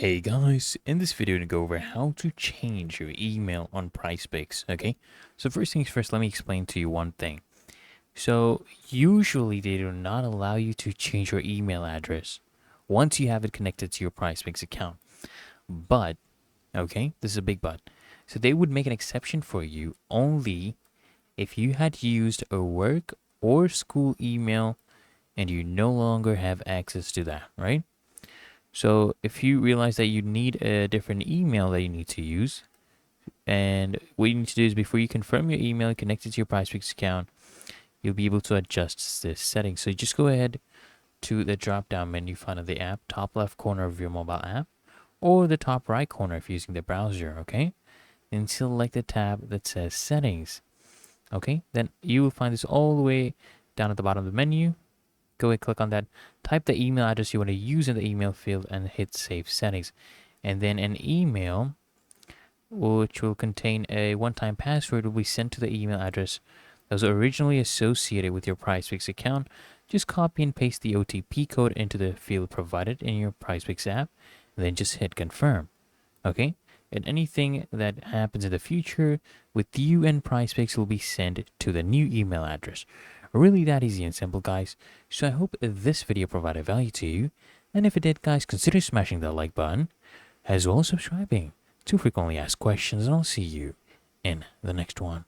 Hey guys, in this video I'm going to go over how to change your email on Prizepicks, okay? So first things first, let me explain to you one thing. So usually they do not allow you to change your email address once you have it connected to your Prizepicks account. But, okay, this is a big but. So they would make an exception for you only if you had used a work or school email and you no longer have access to that, right? So if you realize that you need a different email that you need to use, and what you need to do is before you confirm your email connected to your Prizepicks account, you'll be able to adjust this setting. So you just go ahead to the drop down menu found in the app, top left corner of your mobile app, or the top right corner if you're using the browser, okay? And select the tab that says settings, okay? Then you will find this all the way down at the bottom of the menu. Go ahead, click on that, type the email address you want to use in the email field and hit save settings. And then an email which will contain a one-time password will be sent to the email address that was originally associated with your Prizepicks account. Just copy and paste the OTP code into the field provided in your Prizepicks app, and then just hit confirm. Okay? And anything that happens in the future with you and Prizepicks will be sent to the new email address. Really that easy and simple, guys. So I hope this video provided value to you. And if it did, guys, consider smashing that like button, as well as subscribing to frequently asked questions, and I'll see you in the next one.